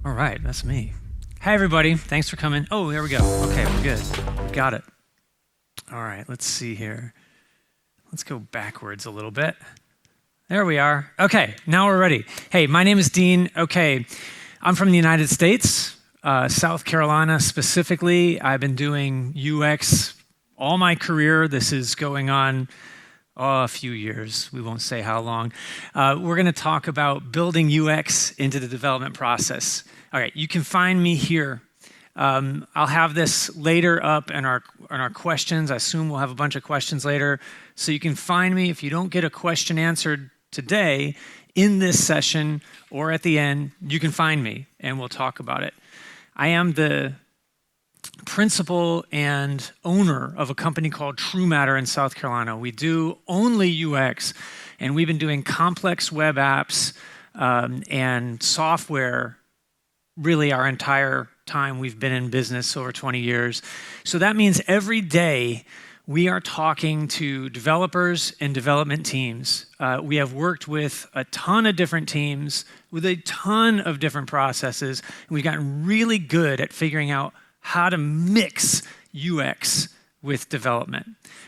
All right, that's me. Hi, everybody. Thanks for coming. Oh, there we go. Okay, we're good. Got it. All right, let's see here. Let's go backwards a little bit. There we are. Okay, now we're ready. Hey, my name is Dean. Okay, I'm from the United States, South Carolina specifically. I've been doing UX all my career. This is going on a few years. We won't say how long. We're going to talk about building UX into the development process. All right, you can find me here. I'll have this later up in our questions. I assume we'll have a bunch of questions later. So you can find me if you don't get a question answered today in this session or at the end, you can find me and we'll talk about it. I am the principal and owner of a company called True Matter in South Carolina. We do only UX, and we've been doing complex web apps and software really our entire time we've been in business, over 20 years. So that means every day we are talking to developers and development teams. We have worked with a ton of different teams with a ton of different processes, and we've gotten really good at figuring out how to mix UX with development.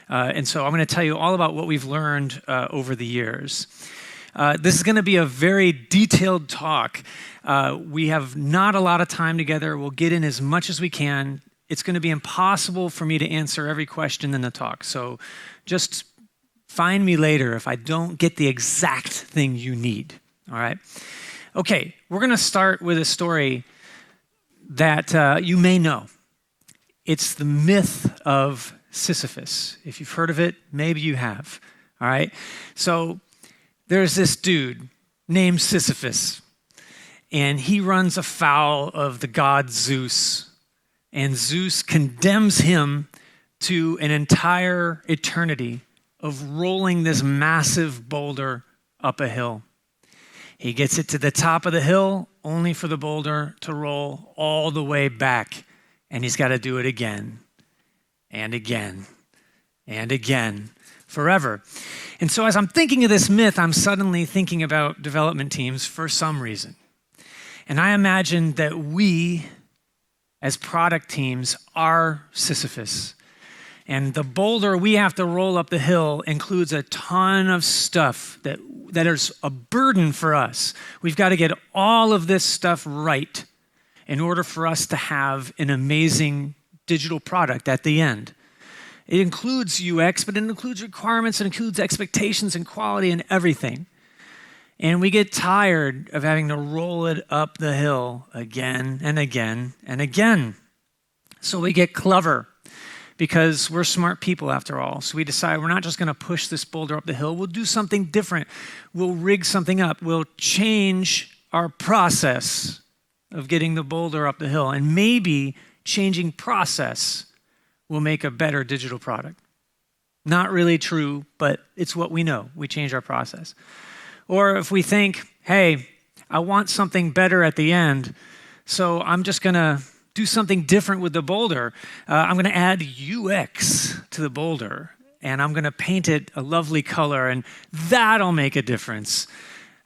And so I'm going to tell you all about what we've learned over the years. This is going to be a very detailed talk. We have not a lot of time together. We'll get in as much as we can. It's going to be impossible for me to answer every question in the talk. So just find me later if I don't get the exact thing you need. All right? Okay, we're going to start with a story that you may know. It's the myth of Sisyphus. If you've heard of it, maybe you have. All right? So there's this dude named Sisyphus, and he runs afoul of the god Zeus, and Zeus condemns him to an entire eternity of rolling this massive boulder up a hill. He gets it to the top of the hill, only for the boulder to roll all the way back, and he's got to do it again and again and again, forever. And so as I'm thinking of this myth, I'm suddenly thinking about development teams for some reason. And I imagine that we, as product teams, are Sisyphus. And the boulder we have to roll up the hill includes a ton of stuff that is a burden for us. We've got to get all of this stuff right in order for us to have an amazing digital product at the end. It includes UX, but it includes requirements, it includes expectations and quality and everything. And we get tired of having to roll it up the hill again and again and again. So we get clever, because we're smart people after all. So we decide we're not just going to push this boulder up the hill. We'll do something different. We'll rig something up. We'll change our process of getting the boulder up the hill. And maybe changing process will make a better digital product. Not really true, but it's what we know. We change our process. Or if we think, hey, I want something better at the end, so I'm just going to do something different with the boulder. I'm going to add UX to the boulder, and I'm going to paint it a lovely color, and that'll make a difference.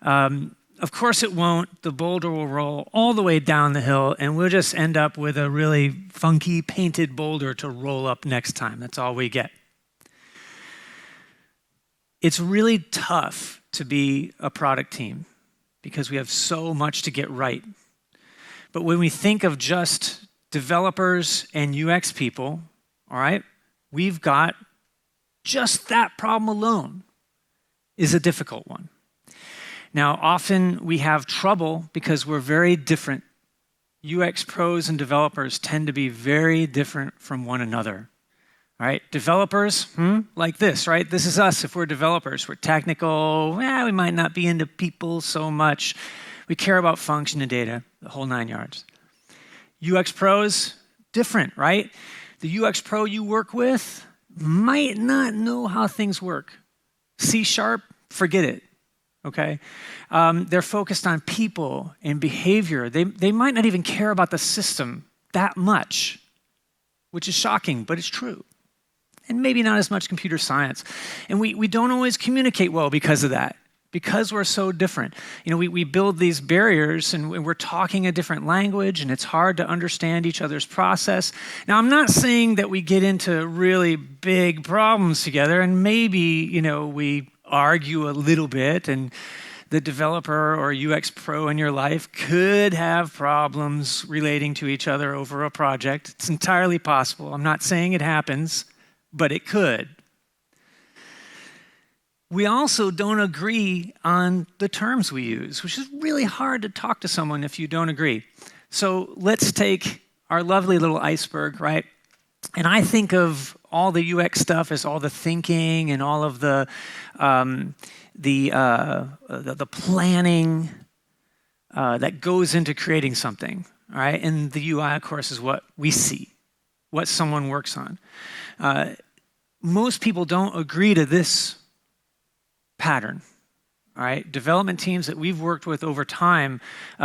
Of course it won't. The boulder will roll all the way down the hill, and we'll just end up with a really funky painted boulder to roll up next time. That's all we get. It's really tough to be a product team because we have so much to get right. But when we think of just developers and UX people, all right, we've got just that problem alone is a difficult one. Now, often we have trouble because we're very different. UX pros and developers tend to be very different from one another. All right, developers, like this, right? This is us if we're developers. We're technical. We might not be into people so much. We care about function and data, the whole 9 yards. UX pros, different, right? The UX pro you work with might not know how things work. C#, forget it, okay? They're focused on people and behavior. They might not even care about the system that much, which is shocking, but it's true. And maybe not as much computer science. And we don't always communicate well because of that. because we're so different. We build these barriers and we're talking a different language and it's hard to understand each other's process. Now, I'm not saying that we get into really big problems together and maybe, we argue a little bit and the developer or UX pro in your life could have problems relating to each other over a project. It's entirely possible. I'm not saying it happens, but it could. We also don't agree on the terms we use, which is really hard to talk to someone if you don't agree. So let's take our lovely little iceberg, right? And I think of all the UX stuff as all the thinking and all of the planning that goes into creating something, all right? And the UI, of course, is what we see, what someone works on. Most people don't agree to this pattern, all right? Development teams that we've worked with over time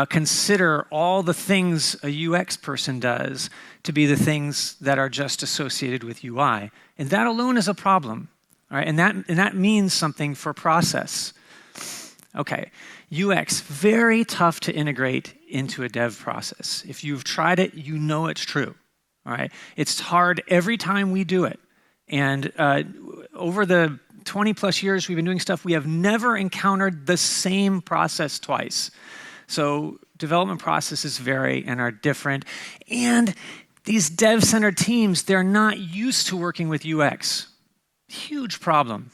consider all the things a UX person does to be the things that are just associated with UI. And that alone is a problem, all right? And that means something for process. Okay, UX, very tough to integrate into a dev process. If you've tried it, you know it's true, all right? It's hard every time we do it. And over the 20 plus years we've been doing stuff, we have never encountered the same process twice. So development processes vary and are different. And these dev-centered teams, they're not used to working with UX. Huge problem.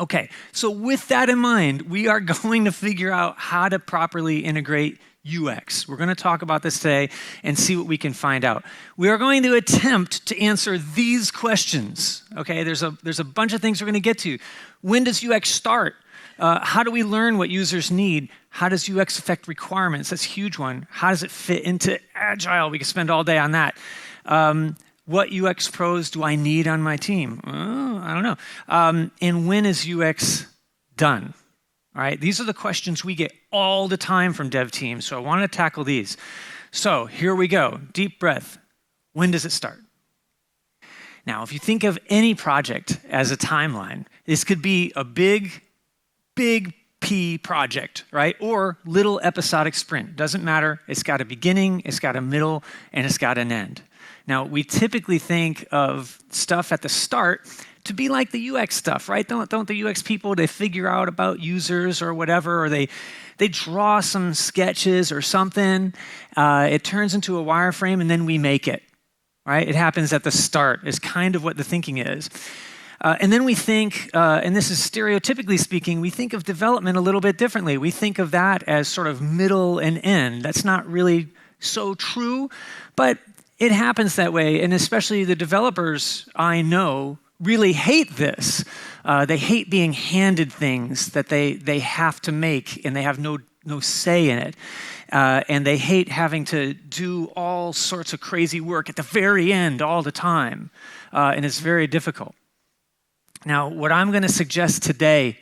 Okay, so with that in mind, we are going to figure out how to properly integrate UX. We're going to talk about this today and see what we can find out. We are going to attempt to answer these questions. Okay, there's a bunch of things we're going to get to. When does UX start? How do we learn what users need? How does UX affect requirements? That's a huge one. How does it fit into Agile? We could spend all day on that. What UX pros do I need on my team? I don't know. And when is UX done? All right, these are the questions we get all the time from dev teams, so I want to tackle these. So here we go, deep breath. When does it start? Now, if you think of any project as a timeline, this could be a big P project, right? Or little episodic sprint. Doesn't matter. It's got a beginning, it's got a middle, and it's got an end. Now, we typically think of stuff at the start to be like the UX stuff, right? Don't the UX people, they figure out about users or whatever, or they draw some sketches or something. It turns into a wireframe, and then we make it, right? It happens at the start is kind of what the thinking is. And then we think, and this is stereotypically speaking, we think of development a little bit differently. We think of that as sort of middle and end. That's not really so true, but it happens that way. And especially the developers I know really hate this. They hate being handed things that they have to make and they have no say in it. And they hate having to do all sorts of crazy work at the very end all the time. And it's very difficult. Now, what I'm going to suggest today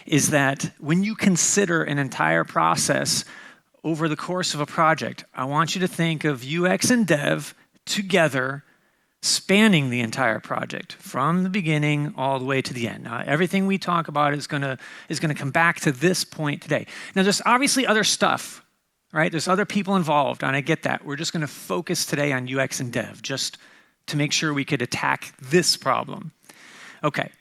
is that when you consider an entire process over the course of a project, I want you to think of UX and dev together, spanning the entire project from the beginning all the way to the end. Now, everything we talk about is going to come back to this point today. Now, there's obviously other stuff, right? There's other people involved, and I get that. We're just going to focus today on UX and dev, just to make sure we could attack this problem. Okay.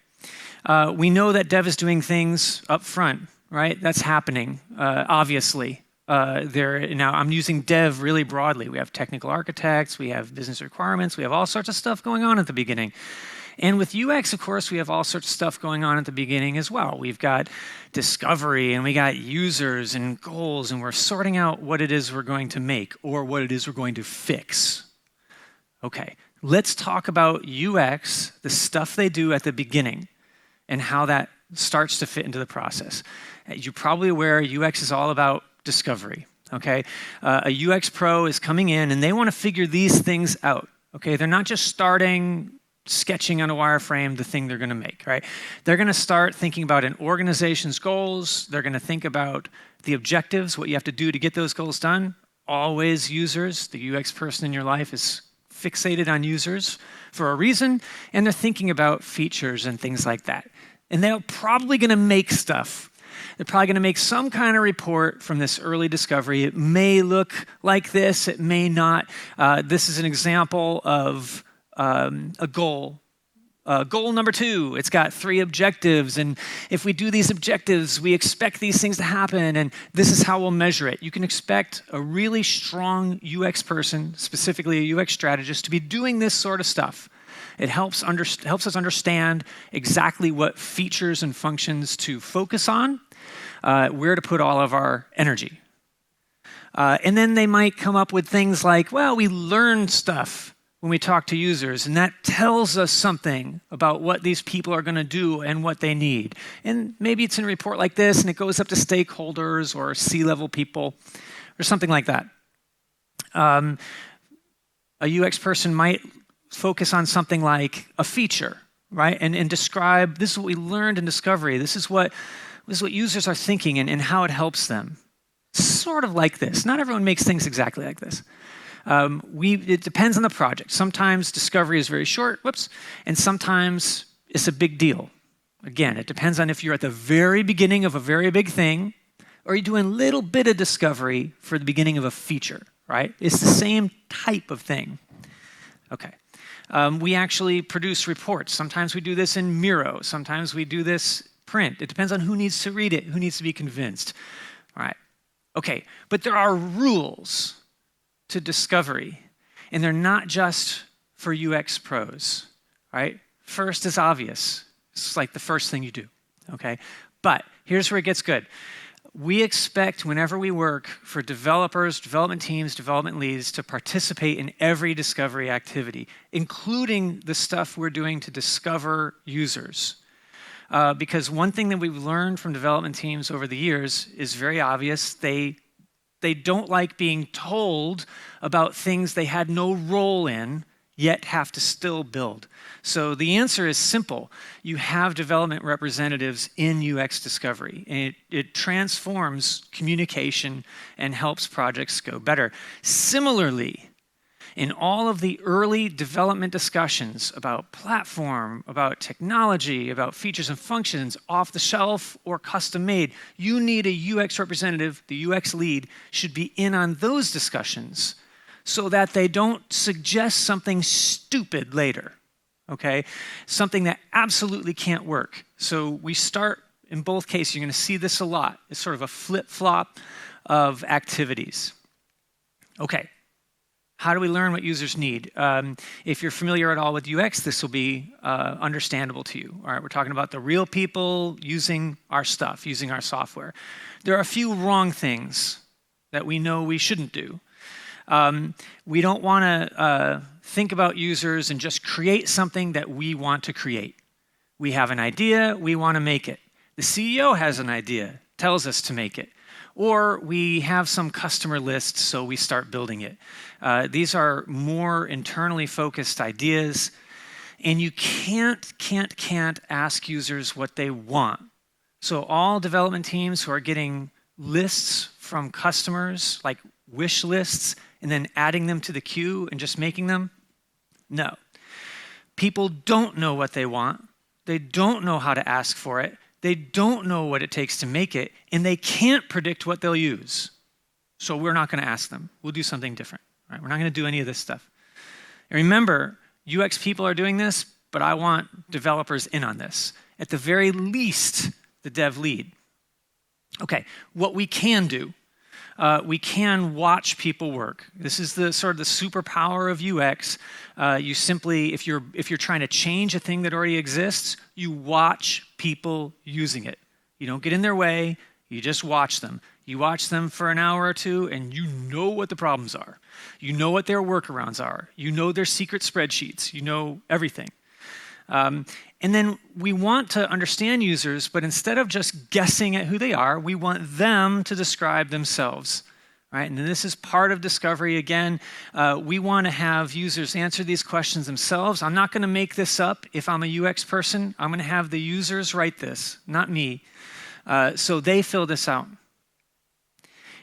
We know that dev is doing things up front, right? That's happening, obviously. Now, I'm using dev really broadly. We have technical architects, we have business requirements, we have all sorts of stuff going on at the beginning. And with UX, of course, we have all sorts of stuff going on at the beginning as well. We've got discovery, and we got users and goals, and we're sorting out what it is we're going to make or what it is we're going to fix. Okay, let's talk about UX, the stuff they do at the beginning, and how that starts to fit into the process. You're probably aware UX is all about discovery, okay? A UX pro is coming in and they want to figure these things out, okay? They're not just sketching on a wireframe the thing they're going to make, right? They're going to start thinking about an organization's goals. They're going to think about the objectives, what you have to do to get those goals done. Always users. The UX person in your life is fixated on users for a reason, and they're thinking about features and things like that. And they're probably going to make stuff. They're probably going to make some kind of report from this early discovery. It may look like this, it may not. This is an example of a goal. Goal number 2, it's got 3 objectives, and if we do these objectives, we expect these things to happen, and this is how we'll measure it. You can expect a really strong UX person, specifically a UX strategist, to be doing this sort of stuff. It helps us understand exactly what features and functions to focus on, where to put all of our energy. And then they might come up with things like, well, we learned stuff when we talk to users, and that tells us something about what these people are going to do and what they need. And maybe it's in a report like this, and it goes up to stakeholders or C-level people or something like that. A UX person might focus on something like a feature, right? And describe, this is what we learned in discovery. This is what users are thinking and how it helps them. Sort of like this. Not everyone makes things exactly like this. It depends on the project. Sometimes discovery is very short, and sometimes it's a big deal. Again, it depends on if you're at the very beginning of a very big thing, or you're doing a little bit of discovery for the beginning of a feature, right? It's the same type of thing. Okay. We actually produce reports. Sometimes we do this in Miro. Sometimes we do this print. It depends on who needs to read it, who needs to be convinced. All right. Okay, but there are rules to discovery, and they're not just for UX pros, right? First is obvious. It's like the first thing you do, okay? But here's where it gets good. We expect whenever we work for developers, development teams, development leads to participate in every discovery activity, including the stuff we're doing to discover users. Because one thing that we've learned from development teams over the years is very obvious. They don't like being told about things they had no role in, yet have to still build. So the answer is simple. You have development representatives in UX discovery, and it transforms communication and helps projects go better. Similarly, in all of the early development discussions about platform, about technology, about features and functions, off the shelf or custom made, you need a UX representative. The UX lead should be in on those discussions so that they don't suggest something stupid later, okay? Something that absolutely can't work. So we start, in both cases, you're going to see this a lot. It's sort of a flip-flop of activities. Okay. How do we learn what users need? If you're familiar at all with UX, this will be understandable to you. All right, we're talking about the real people using our stuff, using our software. There are a few wrong things that we know we shouldn't do. We don't want to think about users and just create something that we want to create. We have an idea, we want to make it. The CEO has an idea, tells us to make it. Or we have some customer list, so we start building it. These are more internally focused ideas, and you can't ask users what they want. So all development teams who are getting lists from customers, like wish lists, and then adding them to the queue and just making them, no. People don't know what they want. They don't know how to ask for it. They don't know what it takes to make it, and they can't predict what they'll use. So we're not going to ask them. We'll do something different. Right? We're not going to do any of this stuff. And remember, UX people are doing this, but I want developers in on this. At the very least, the dev lead. Okay, what we can do, we can watch people work. This is the sort of the superpower of UX. You simply, if you're trying to change a thing that already exists, you watch people using it. You don't get in their way, you just watch them. You watch them for an hour or two, and you know what the problems are. You know what their workarounds are. You know their secret spreadsheets. You know everything. And then we want to understand users, but instead of just guessing at who they are, we want them to describe themselves. Right? And this is part of discovery. Again, we want to have users answer these questions themselves. I'm not going to make this up. If I'm a UX person, I'm going to have the users write this, not me. So they fill this out.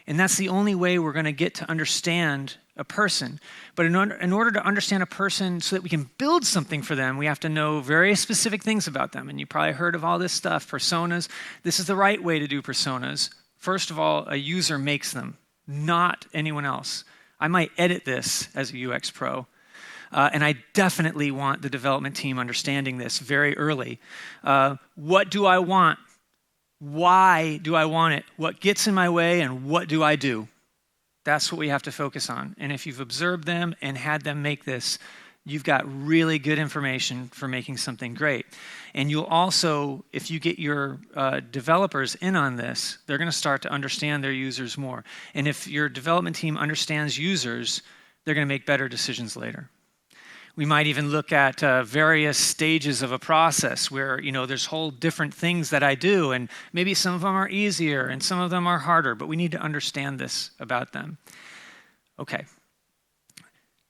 And that's the only way we're going to get to understand a person. But in order to understand a person so that we can build something for them, we have to know very specific things about them. And you probably heard of all this stuff, personas. This is the right way to do personas. First of all, a user makes them, not anyone else. I might edit this as a UX pro. And I definitely want the development team understanding this very early. What do I want? Why do I want it? What gets in my way and what do I do? That's what we have to focus on. And if you've observed them and had them make this, you've got really good information for making something great. And you'll also, if you get your developers in on this, they're going to start to understand their users more. And if your development team understands users, they're going to make better decisions later. We might even look at various stages of a process where, there's whole different things that I do, and maybe some of them are easier and some of them are harder, but we need to understand this about them. Okay,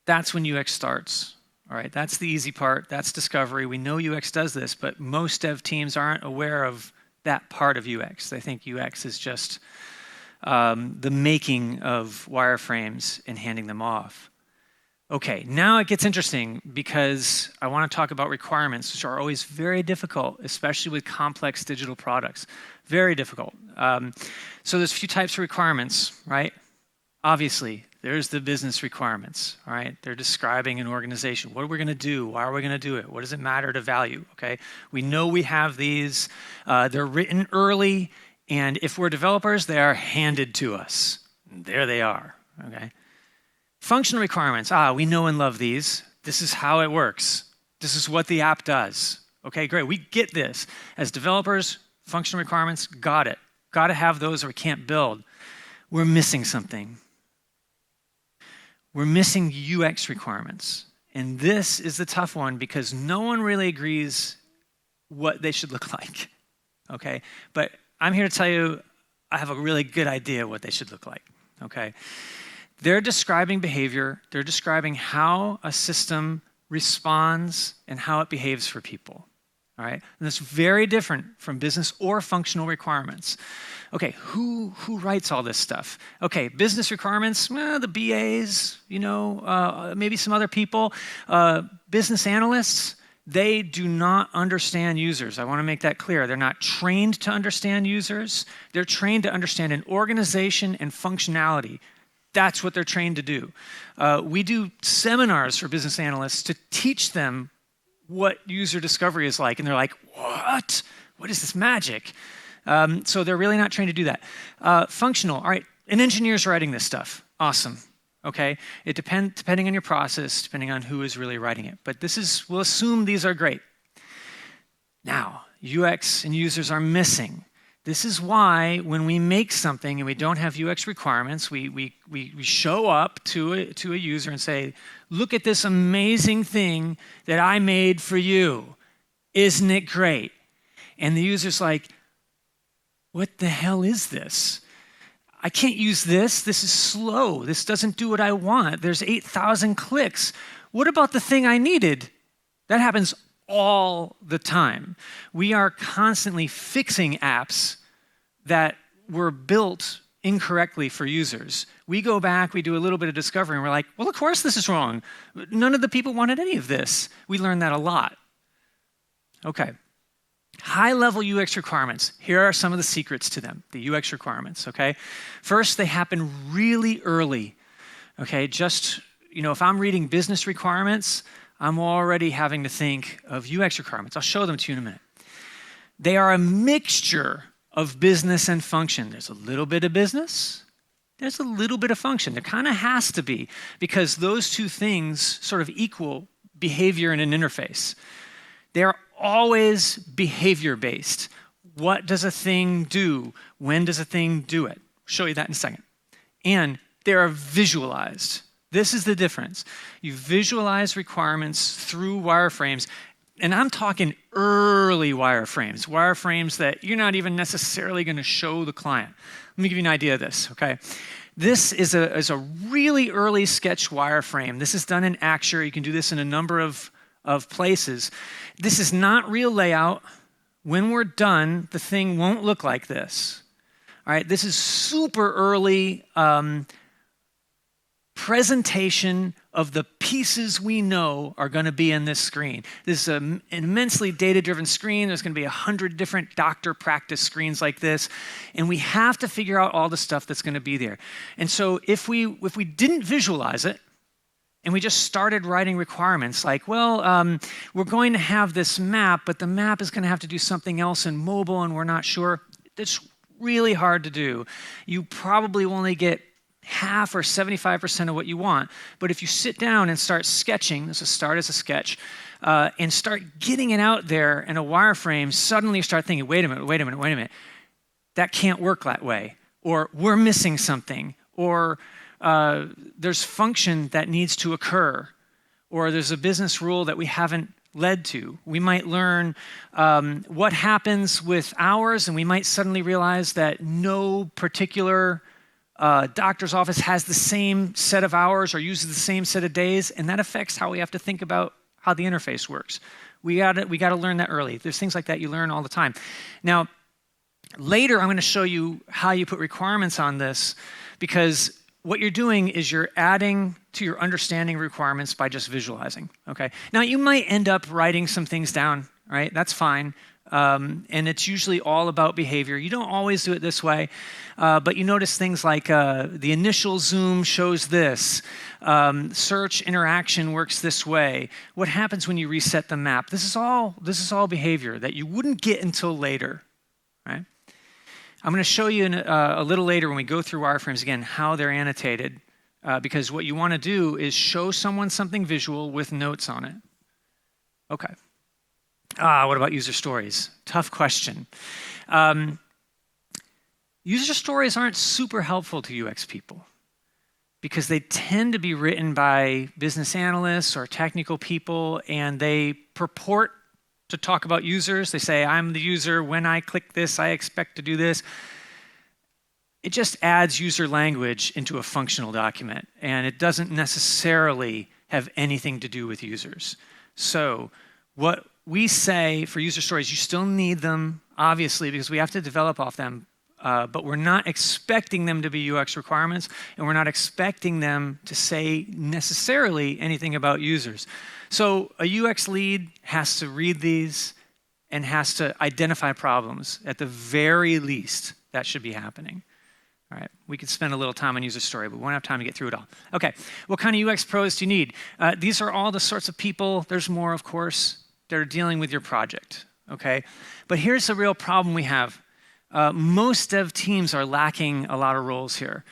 that's when UX starts. All right, that's the easy part. That's discovery. We know UX does this, but most dev teams aren't aware of that part of UX. They think UX is just the making of wireframes and handing them off. Okay, now it gets interesting because I want to talk about requirements, which are always very difficult, especially with complex digital products. Very difficult. So there's a few types of requirements, right? Obviously, there's the business requirements, all right? They're describing an organization. What are we going to do? Why are we going to do it? What does it matter to value, okay? We know we have these. They're written early, and if we're developers, they are handed to us. There they are, okay? Functional requirements, we know and love these. This is how it works. This is what the app does. Okay, great, we get this. As developers, functional requirements, got it. Got to have those or we can't build. We're missing something. We're missing UX requirements. And this is the tough one because no one really agrees what they should look like, okay? But I'm here to tell you, I have a really good idea what they should look like, okay? They're describing behavior. They're describing how a system responds and how it behaves for people, all right? And that's very different from business or functional requirements. Okay, who writes all this stuff? Okay, business requirements, the BAs, maybe some other people. Business analysts, they do not understand users. I want to make that clear. They're not trained to understand users. They're trained to understand an organization and functionality. That's what they're trained to do. We do seminars for business analysts to teach them what user discovery is like. And they're like, what? What is this magic? So they're really not trained to do that. Functional, all right, an engineer's writing this stuff. Awesome, okay? It depending on your process, depending on who is really writing it. But we'll assume these are great. Now, UX and users are missing. This is why when we make something and we don't have UX requirements, we show up to a user and say, look at this amazing thing that I made for you. Isn't it great? And the user's like, what the hell is this? I can't use this. This is slow. This doesn't do what I want. There's 8,000 clicks. What about the thing I needed? That happens all the time. We are constantly fixing apps that were built incorrectly for users. We go back, we do a little bit of discovery, and we're like, well, of course this is wrong. None of the people wanted any of this. We learned that a lot. Okay. High-level UX requirements. Here are some of the secrets to them, the UX requirements, okay? First, they happen really early, okay? Just, if I'm reading business requirements, I'm already having to think of UX requirements. I'll show them to you in a minute. They are a mixture of business and function. There's a little bit of business, there's a little bit of function. There kind of has to be, because those two things sort of equal behavior in an interface. They're always behavior-based. What does a thing do? When does a thing do it? I'll show you that in a second. And they are visualized. This is the difference. You visualize requirements through wireframes, and I'm talking early wireframes that you're not even necessarily going to show the client. Let me give you an idea of this, okay? This is a really early sketch wireframe. This is done in Axure. You can do this in a number of places. This is not real layout. When we're done, the thing won't look like this. All right, this is super early presentation of the pieces we know are going to be in this screen. This is an immensely data-driven screen. There's going to be 100 different doctor practice screens like this, and we have to figure out all the stuff that's going to be there. And so if we didn't visualize it, and we just started writing requirements like, well, we're going to have this map, but the map is going to have to do something else in mobile, and we're not sure. It's really hard to do. You probably will only get half or 75% of what you want. But if you sit down and start sketching, this will start as a sketch, and start getting it out there in a wireframe, suddenly you start thinking, wait a minute. That can't work that way. Or we're missing something. Or there's function that needs to occur. Or there's a business rule that we haven't led to. We might learn what happens with hours, and we might suddenly realize that no particular doctor's office has the same set of hours or uses the same set of days, and that affects how we have to think about how the interface works. We got to learn that early. There's things like that you learn all the time. Now, later I'm going to show you how you put requirements on this, because what you're doing is you're adding to your understanding requirements by just visualizing, okay? Now, you might end up writing some things down, right? That's fine. And it's usually all about behavior. You don't always do it this way, but you notice things like the initial zoom shows this, search interaction works this way. What happens when you reset the map? This is all behavior that you wouldn't get until later, right? I'm going to show you a little later when we go through wireframes again how they're annotated, because what you want to do is show someone something visual with notes on it. Okay. What about user stories? Tough question. User stories aren't super helpful to UX people because they tend to be written by business analysts or technical people, and they purport to talk about users. They say, I'm the user. When I click this, I expect to do this. It just adds user language into a functional document, and it doesn't necessarily have anything to do with users. So what we say for user stories, you still need them, obviously, because we have to develop off them, but we're not expecting them to be UX requirements, and we're not expecting them to say necessarily anything about users. So a UX lead has to read these and has to identify problems. At the very least, that should be happening. All right, we could spend a little time on user story, but we won't have time to get through it all. Okay, what kind of UX pros do you need? These are all the sorts of people, there's more, of course, that are dealing with your project, okay? But here's the real problem we have. Most dev teams are lacking a lot of roles here.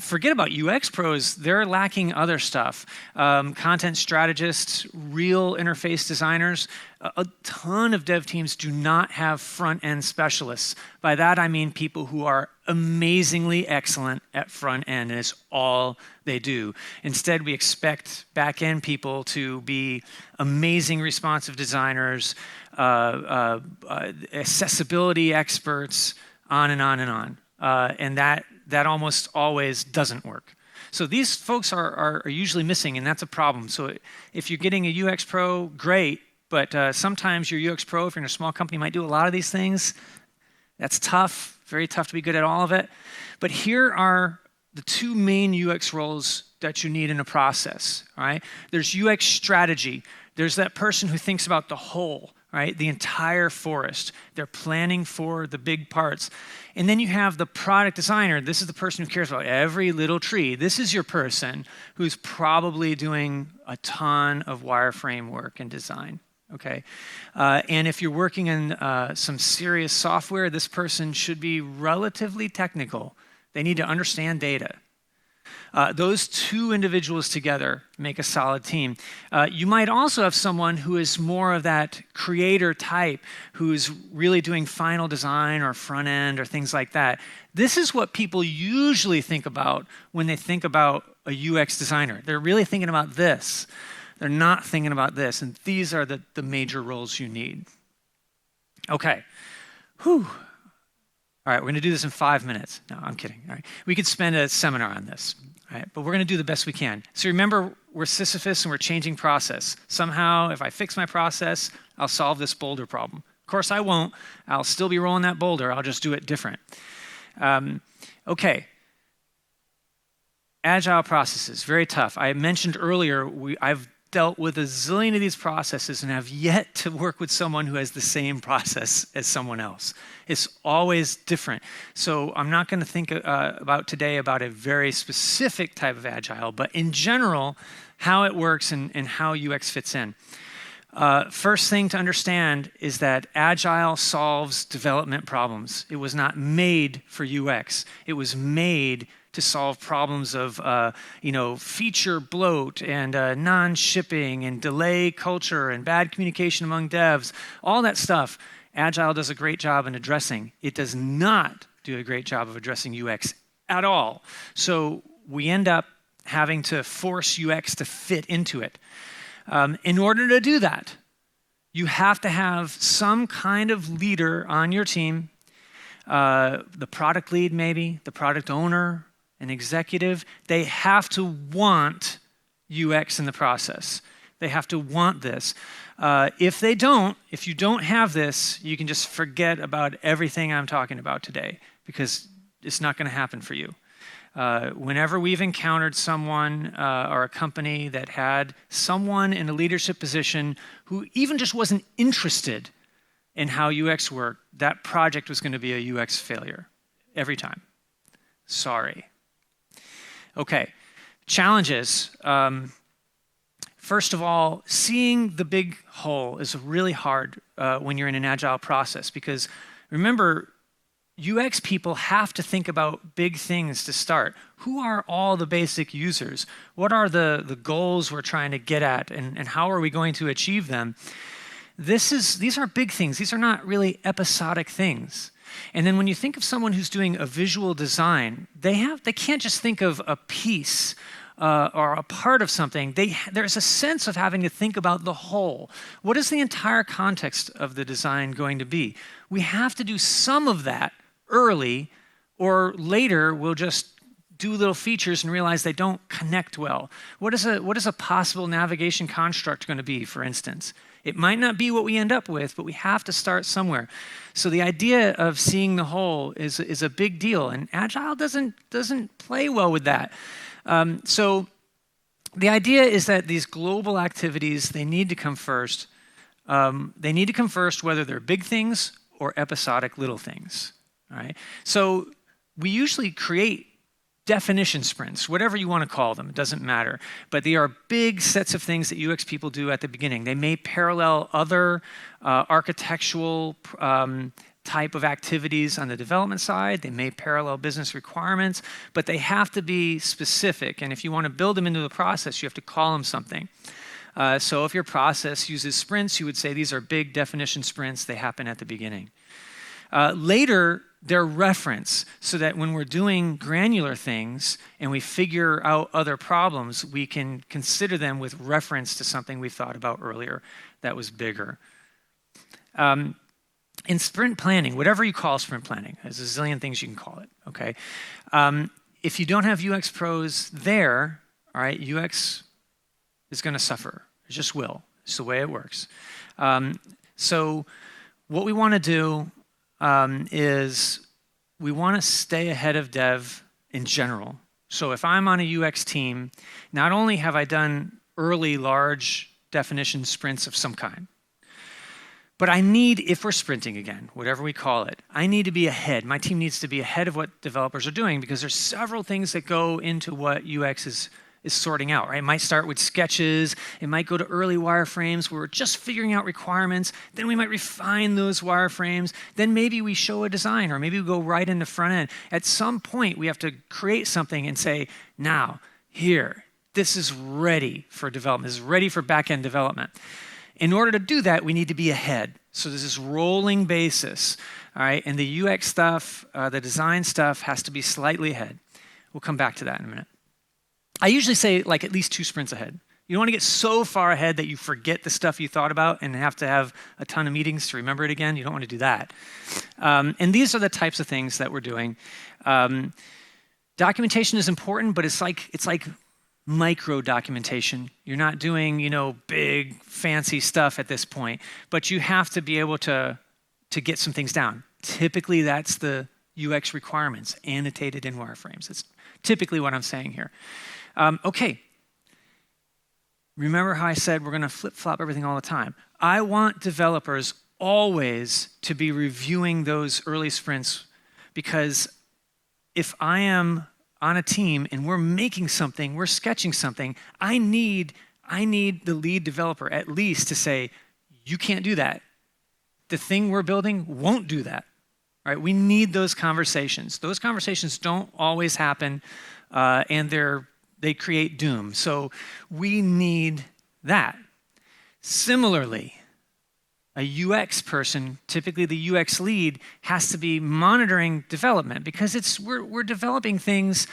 Forget about UX pros, they're lacking other stuff. Content strategists, real interface designers. A ton of dev teams do not have front-end specialists. By that I mean people who are amazingly excellent at front end, and it's all they do. Instead, we expect back-end people to be amazing responsive designers, accessibility experts, on and on and on. And that almost always doesn't work. So these folks are usually missing, and that's a problem. So if you're getting a UX pro, great, but sometimes your UX pro, if you're in a small company, might do a lot of these things. That's tough, very tough to be good at all of it. But here are the two main UX roles that you need in a process, all right? There's UX strategy. There's that person who thinks about the whole, right? The entire forest. They're planning for the big parts. And then you have the product designer. This is the person who cares about every little tree. This is your person who's probably doing a ton of wireframe work and design, okay? And if you're working in some serious software, this person should be relatively technical. They need to understand data. Those two individuals together make a solid team. You might also have someone who is more of that creator type, who's really doing final design or front end or things like that. This is what people usually think about when they think about a UX designer. They're really thinking about this. They're not thinking about this. And these are the major roles you need. Okay. Whew. All right, we're going to do this in 5 minutes. No, I'm kidding. All right. We could spend a seminar on this. Right, but we're going to do the best we can. So remember, we're Sisyphus and we're changing process. Somehow, if I fix my process, I'll solve this boulder problem. Of course, I won't. I'll still be rolling that boulder. I'll just do it different. Okay. Agile processes, very tough. I mentioned earlier, I've dealt with a zillion of these processes and have yet to work with someone who has the same process as someone else. It's always different. So I'm not going to think about today about a very specific type of Agile, but in general, how it works and how UX fits in. First thing to understand is that Agile solves development problems. It was not made for UX. It was made to solve problems of feature bloat and non-shipping and delay culture and bad communication among devs, all that stuff. Agile does a great job in addressing. It does not do a great job of addressing UX at all. So we end up having to force UX to fit into it. In order to do that, you have to have some kind of leader on your team, the product lead maybe, the product owner, an executive. They have to want UX in the process. They have to want this. If you don't have this, you can just forget about everything I'm talking about today because it's not going to happen for you. Whenever we've encountered someone or a company that had someone in a leadership position who even just wasn't interested in how UX worked, that project was going to be a UX failure every time. Sorry. Okay, challenges. First of all, seeing the big whole is really hard when you're in an Agile process because remember, UX people have to think about big things to start. Who are all the basic users? What are the goals we're trying to get at and how are we going to achieve them? These are big things. These are not really episodic things. And then when you think of someone who's doing a visual design, they can't just think of a piece or a part of something. There's a sense of having to think about the whole. What is the entire context of the design going to be? We have to do some of that early, or later we'll just do little features and realize they don't connect well. What is a possible navigation construct going to be, for instance? It might not be what we end up with, but we have to start somewhere. So the idea of seeing the whole is a big deal, and Agile doesn't play well with that. So the idea is that these global activities, they need to come first. They need to come first whether they're big things or episodic little things. All right. So we usually create definition sprints, whatever you want to call them, it doesn't matter. But they are big sets of things that UX people do at the beginning. They may parallel other architectural type of activities on the development side. They may parallel business requirements, but they have to be specific. And if you want to build them into the process, you have to call them something. So if your process uses sprints, you would say these are big definition sprints. They happen at the beginning. Later, they're reference so that when we're doing granular things and we figure out other problems, we can consider them with reference to something we thought about earlier that was bigger. In sprint planning, whatever you call sprint planning, there's a zillion things you can call it, okay? If you don't have UX pros there, all right, UX is going to suffer. It just will. It's the way it works. So what we want to do is we want to stay ahead of dev in general. So if I'm on a UX team, not only have I done early large definition sprints of some kind, but I need, if we're sprinting again, whatever we call it, I need to be ahead. My team needs to be ahead of what developers are doing because there's several things that go into what UX is sorting out, right? It might start with sketches. It might go to early wireframes where we're just figuring out requirements. Then we might refine those wireframes. Then maybe we show a design, or maybe we go right in the front end. At some point, we have to create something and say, now, here, this is ready for development. This is ready for back-end development. In order to do that, we need to be ahead. So there's this rolling basis, all right? And the UX stuff, the design stuff has to be slightly ahead. We'll come back to that in a minute. I usually say like at least 2 sprints ahead. You don't want to get so far ahead that you forget the stuff you thought about and have to have a ton of meetings to remember it again. You don't want to do that. And these are the types of things that we're doing. Documentation is important, but it's like micro documentation. You're not doing, big fancy stuff at this point, but you have to be able to get some things down. Typically, that's the UX requirements annotated in wireframes. That's typically what I'm saying here. Okay. Remember how I said we're going to flip-flop everything all the time? I want developers always to be reviewing those early sprints, because if I am on a team and we're making something, we're sketching something, I need the lead developer at least to say, you can't do that. The thing we're building won't do that. Right? We need those conversations. Those conversations don't always happen, and they create doom. So we need that. Similarly, a UX person, typically the UX lead, has to be monitoring development, because we're developing things.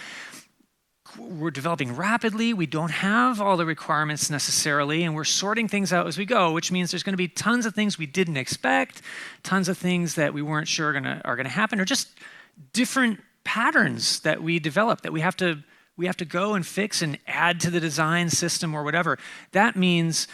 We're developing rapidly. We don't have all the requirements necessarily, and we're sorting things out as we go, which means there's going to be tons of things we didn't expect, tons of things that we weren't sure are going to happen, or just different patterns that we develop that we have to go and fix and add to the design system or whatever. That means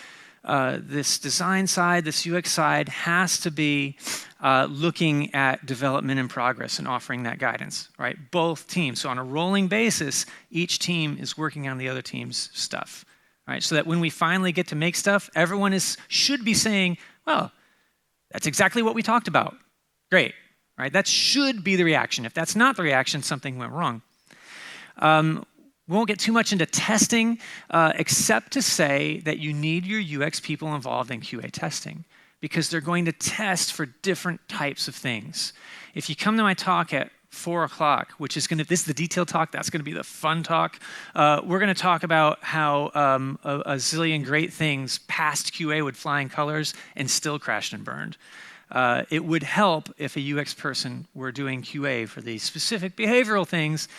this design side, this UX side, has to be looking at development in progress and offering that guidance, right? Both teams. So on a rolling basis, each team is working on the other team's stuff, right? So that when we finally get to make stuff, everyone should be saying, well, that's exactly what we talked about. Great, right? That should be the reaction. If that's not the reaction, something went wrong. We won't get too much into testing, except to say that you need your UX people involved in QA testing, because they're going to test for different types of things. If you come to my talk at 4 o'clock, this is the detailed talk, that's going to be the fun talk. We're going to talk about how a zillion great things past QA would fly in colors and still crashed and burned. It would help if a UX person were doing QA for the specific behavioral things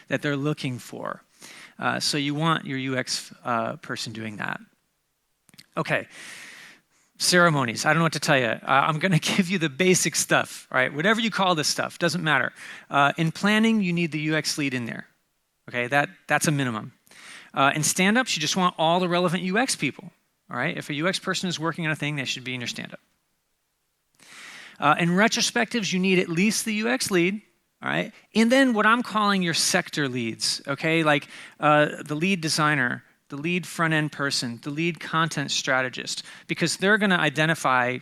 that they're looking for. So you want your UX person doing that. Okay, ceremonies. I don't know what to tell you. I'm going to give you the basic stuff, right? Whatever you call this stuff, doesn't matter. In planning, you need the UX lead in there. Okay, that's a minimum. In stand-ups, you just want all the relevant UX people. All right, if a UX person is working on a thing, they should be in your stand-up. In retrospectives, you need at least the UX lead. All right, and then what I'm calling your sector leads, okay, like the lead designer, the lead front-end person, the lead content strategist, because they're going to identify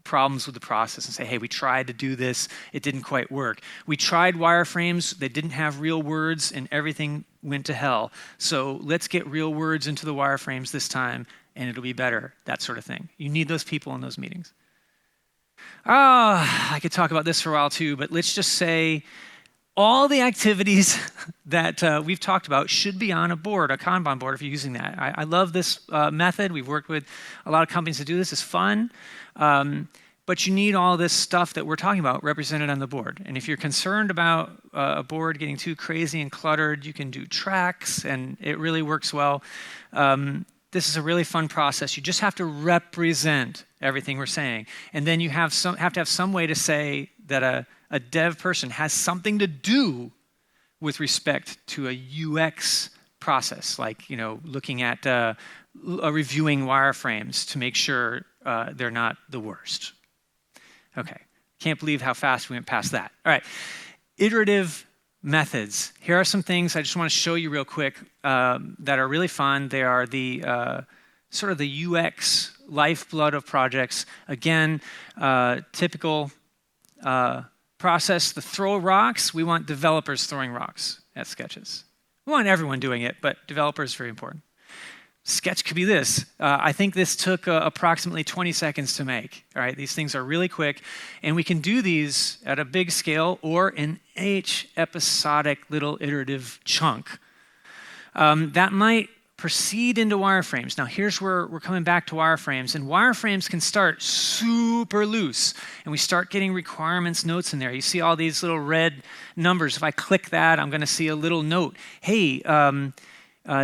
problems with the process and say, hey, we tried to do this, it didn't quite work. We tried wireframes, they didn't have real words, and everything went to hell. So let's get real words into the wireframes this time, and it'll be better, that sort of thing. You need those people in those meetings. I could talk about this for a while too, but let's just say all the activities that we've talked about should be on a board, a Kanban board, if you're using that. I love this method. We've worked with a lot of companies to do this. It's fun. But you need all this stuff that we're talking about represented on the board. And if you're concerned about a board getting too crazy and cluttered, you can do tracks, and it really works well. This is a really fun process. You just have to represent everything we're saying. And then you have to have some way to say that a dev person has something to do with respect to a UX process, like looking at reviewing wireframes to make sure they're not the worst. Okay, can't believe how fast we went past that. All right, iterative methods. Here are some things I just want to show you real quick that are really fun. They are the sort of the UX lifeblood of projects. Again, typical process, the throw rocks. We want developers throwing rocks at sketches. We want everyone doing it, but developers are very important. Sketch could be this. I think this took approximately 20 seconds to make. All right, these things are really quick, and we can do these at a big scale or in each episodic little iterative chunk. That might proceed into wireframes. Now here's where we're coming back to wireframes, and wireframes can start super loose, and we start getting requirements notes in there. You see all these little red numbers. If I click that, I'm going to see a little note. Hey,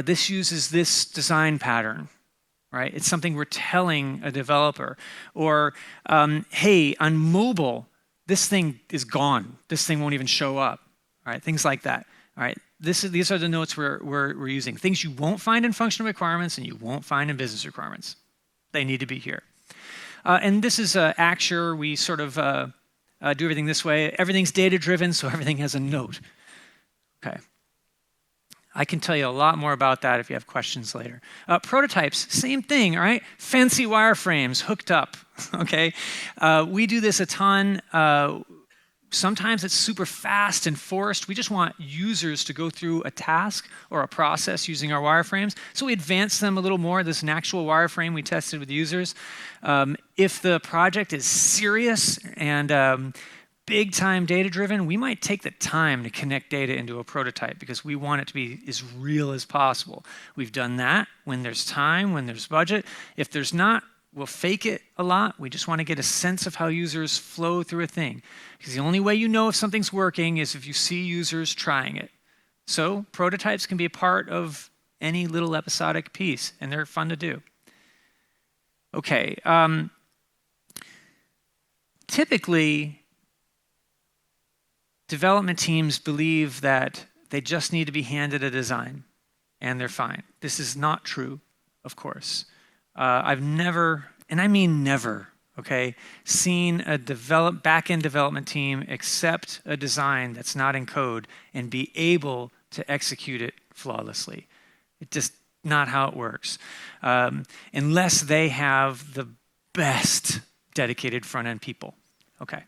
this uses this design pattern, right? It's something we're telling a developer. Or, hey, on mobile, this thing is gone. This thing won't even show up, all right? Things like that, all right? These are the notes we're using. Things you won't find in functional requirements and you won't find in business requirements. They need to be here. And this is Acture. We sort of do everything this way. Everything's data-driven, so everything has a note. Okay. I can tell you a lot more about that if you have questions later. Prototypes, same thing, all right? Fancy wireframes hooked up, okay? We do this a ton. Sometimes it's super fast and forced. We just want users to go through a task or a process using our wireframes. So we advance them a little more. This is an actual wireframe we tested with users. If the project is serious and big time data driven, we might take the time to connect data into a prototype because we want it to be as real as possible. We've done that when there's time, when there's budget. If there's not, we'll fake it a lot. We just want to get a sense of how users flow through a thing. Because the only way you know if something's working is if you see users trying it. So prototypes can be a part of any little episodic piece, and they're fun to do. Okay. Typically, development teams believe that they just need to be handed a design, and they're fine. This is not true, of course. I've never, and I mean never, okay, seen a back-end development team accept a design that's not in code and be able to execute it flawlessly. It's just not how it works. Unless they have the best dedicated front-end people, okay.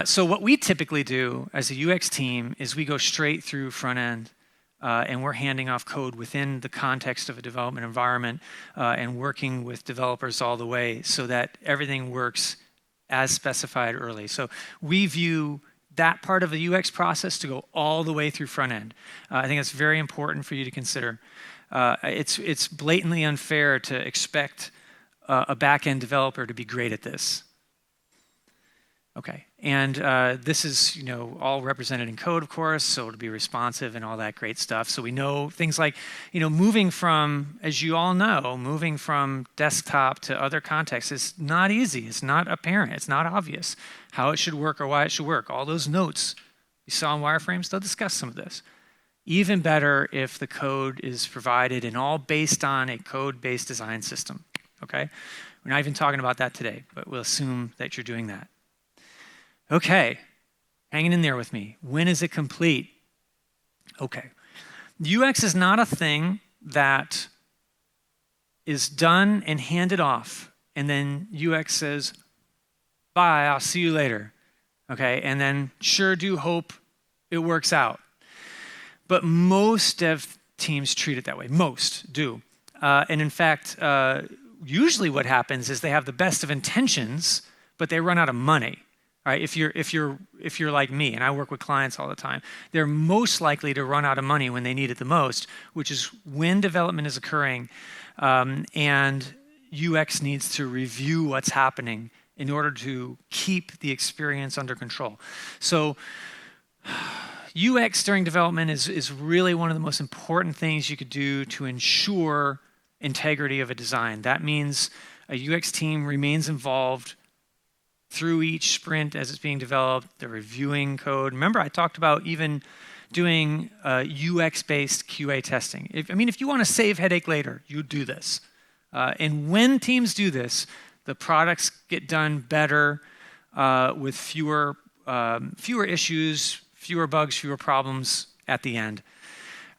So what we typically do as a UX team is we go straight through front-end and we're handing off code within the context of a development environment and working with developers all the way so that everything works as specified early. So we view that part of the UX process to go all the way through front end. I think it's very important for you to consider. It's blatantly unfair to expect a back-end developer to be great at this. Okay, and this is, all represented in code, of course, so to be responsive and all that great stuff. So we know things like, moving from, as you all know, moving from desktop to other contexts is not easy. It's not apparent. It's not obvious how it should work or why it should work. All those notes you saw in wireframes, they'll discuss some of this. Even better if the code is provided and all based on a code-based design system, okay? We're not even talking about that today, but we'll assume that you're doing that. Okay, hanging in there with me. When is it complete? Okay. UX is not a thing that is done and handed off, and then UX says, bye, I'll see you later. Okay, and then sure do hope it works out. But most dev teams treat it that way. Most do. And in fact, usually what happens is they have the best of intentions, but they run out of money. All right, if you're like me, and I work with clients all the time, they're most likely to run out of money when they need it the most, which is when development is occurring, and UX needs to review what's happening in order to keep the experience under control. So UX during development is really one of the most important things you could do to ensure integrity of a design. That means a UX team remains involved through each sprint as it's being developed. They're reviewing code. Remember, I talked about even doing UX-based QA testing. If you want to save headache later, you do this. And when teams do this, the products get done better with fewer issues, fewer bugs, fewer problems at the end.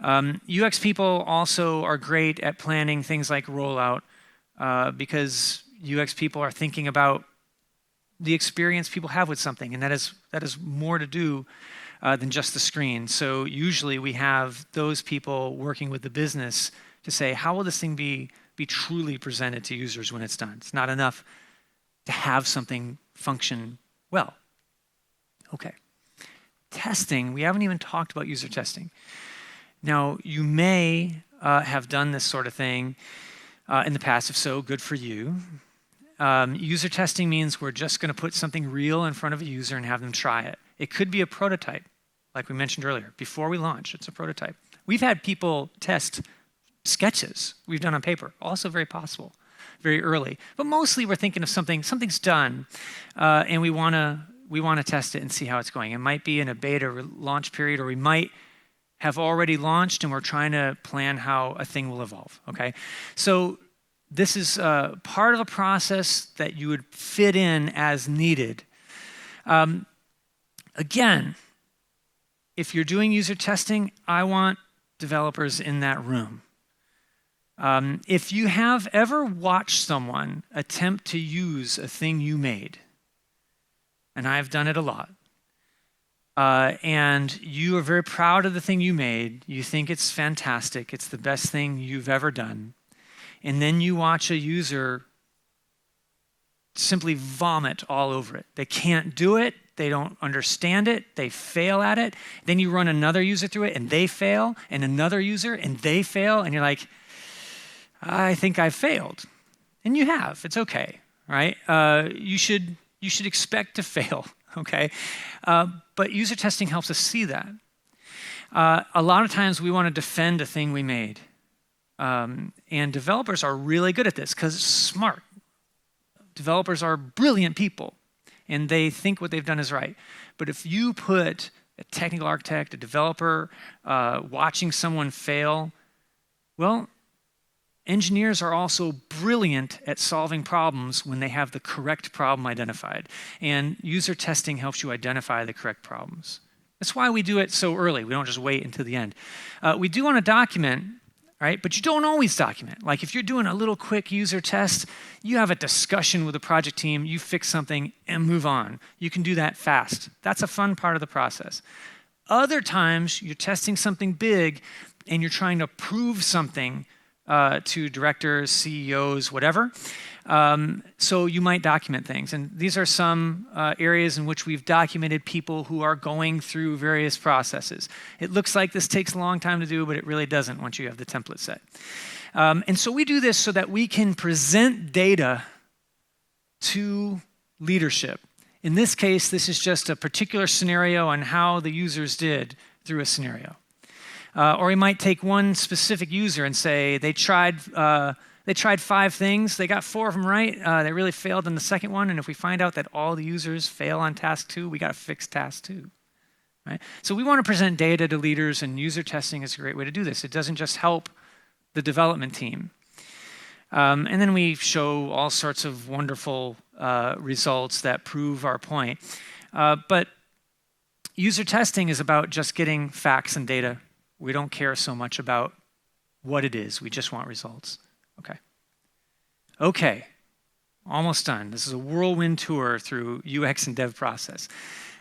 UX people also are great at planning things like rollout because UX people are thinking about the experience people have with something, and that is more to do than just the screen. So usually we have those people working with the business to say, how will this thing be truly presented to users when it's done? It's not enough to have something function well. Okay. Testing, we haven't even talked about user testing. Now, you may have done this sort of thing in the past. If so, good for you. User testing means we're just going to put something real in front of a user and have them try it. It could be a prototype, like we mentioned earlier. Before we launch, it's a prototype. We've had people test sketches we've done on paper, also very possible, very early. But mostly we're thinking of something's done, and we want to test it and see how it's going. It might be in a beta launch period, or we might have already launched and we're trying to plan how a thing will evolve, okay? So this is part of a process that you would fit in as needed. Again, if you're doing user testing, I want developers in that room. If you have ever watched someone attempt to use a thing you made, and I've done it a lot, and you are very proud of the thing you made, you think it's fantastic, it's the best thing you've ever done, and then you watch a user simply vomit all over it. They can't do it, they don't understand it, they fail at it, then you run another user through it and they fail, and another user and they fail, and you're like, I think I failed. And you have, it's okay, right? You should expect to fail, okay? But user testing helps us see that. A lot of times we want to defend a thing we made. And developers are really good at this because it's smart. Developers are brilliant people and they think what they've done is right. But if you put a technical architect, a developer, watching someone fail, well, engineers are also brilliant at solving problems when they have the correct problem identified. And user testing helps you identify the correct problems. That's why we do it so early. We don't just wait until the end. We do want to document, right? But you don't always document. Like if you're doing a little quick user test, you have a discussion with the project team, you fix something and move on. You can do that fast. That's a fun part of the process. Other times you're testing something big and you're trying to prove something to directors, CEOs, whatever. So you might document things. And these are some areas in which we've documented people who are going through various processes. It looks like this takes a long time to do, but it really doesn't once you have the template set. And so we do this so that we can present data to leadership. In this case, this is just a particular scenario on how the users did through a scenario. Or we might take one specific user and say they tried 5 things, they got 4 of them right, they really failed in the second one, and if we find out that all the users fail on task 2, we got to fix task 2. Right? So we want to present data to leaders, and user testing is a great way to do this. It doesn't just help the development team. And then we show all sorts of wonderful results that prove our point. But user testing is about just getting facts and data. We don't care so much about what it is. We just want results. Okay, almost done. This is a whirlwind tour through UX and dev process.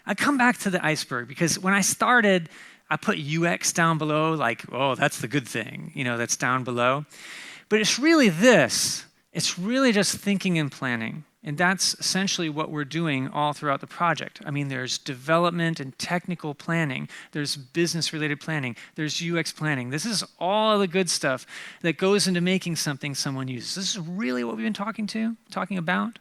I come back to the iceberg because when I started, I put UX down below like, oh, that's the good thing, that's down below. But it's really this. It's really just thinking and planning. And that's essentially what we're doing all throughout the project. I mean, there's development and technical planning. There's business-related planning. There's UX planning. This is all the good stuff that goes into making something someone uses. This is really what we've been talking about.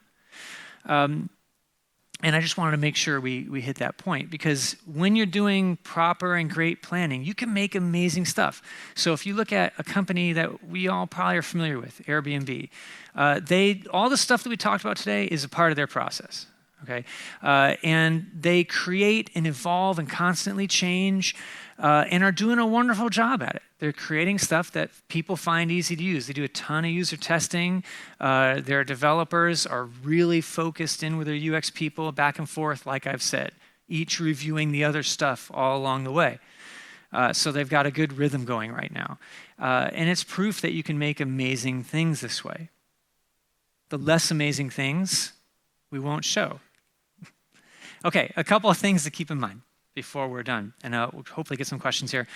And I just wanted to make sure we hit that point because when you're doing proper and great planning, you can make amazing stuff. So if you look at a company that we all probably are familiar with, Airbnb, all the stuff that we talked about today is a part of their process. Okay, and they create and evolve and constantly change and are doing a wonderful job at it. They're creating stuff that people find easy to use. They do a ton of user testing. Their developers are really focused in with their UX people back and forth, like I've said, each reviewing the other stuff all along the way. So they've got a good rhythm going right now. And it's proof that you can make amazing things this way. The less amazing things we won't show. Okay, a couple of things to keep in mind before we're done, and we'll hopefully get some questions here.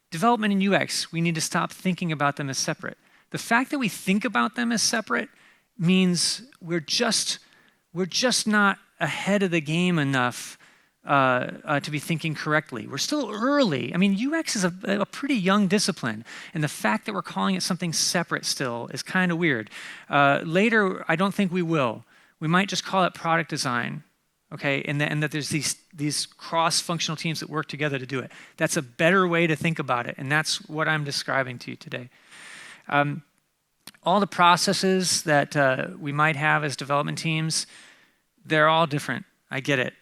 Development and UX, we need to stop thinking about them as separate. The fact that we think about them as separate means we're just not ahead of the game enough to be thinking correctly. We're still early. I mean, UX is a pretty young discipline, and the fact that we're calling it something separate still is kind of weird. Later, I don't think we will. We might just call it product design, okay? And that there's these cross-functional teams that work together to do it. That's a better way to think about it, and that's what I'm describing to you today. All the processes that we might have as development teams, they're all different. I get it.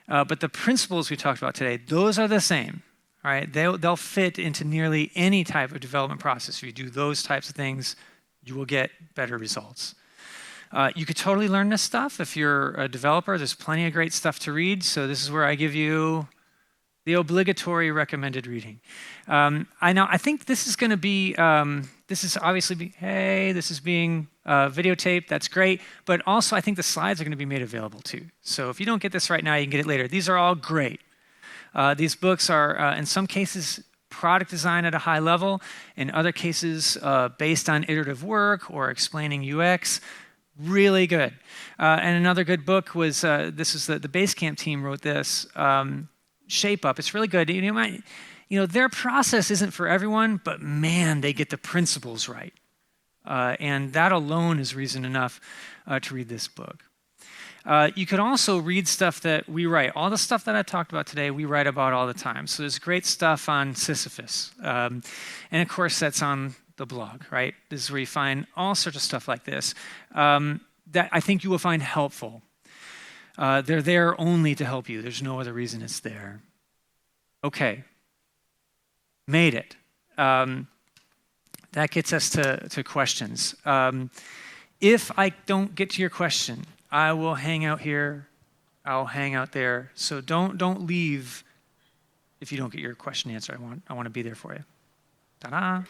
But the principles we talked about today, those are the same, all right? They'll fit into nearly any type of development process. If you do those types of things, you will get better results. You could totally learn this stuff if you're a developer. There's plenty of great stuff to read. So this is where I give you the obligatory recommended reading. I think this is going to be, this is obviously, this is being videotaped. That's great. But also, I think the slides are going to be made available too. So if you don't get this right now, you can get it later. These are all great. These books are, in some cases, product design at a high level. In other cases, based on iterative work or explaining UX. Really good. And another good book was, this is the Basecamp team wrote this, Shape Up. It's really good. Their process isn't for everyone, but man, they get the principles right. And that alone is reason enough to read this book. You could also read stuff that we write. All the stuff that I talked about today, we write about all the time. So there's great stuff on Sisyphus. And of course, that's on the blog, right? This is where you find all sorts of stuff like this that I think you will find helpful. They're there only to help you. There's no other reason it's there. Okay. Made it. That gets us to questions. If I don't get to your question, I will hang out here. I'll hang out there. So don't leave if you don't get your question answered. I want to be there for you. Ta-da.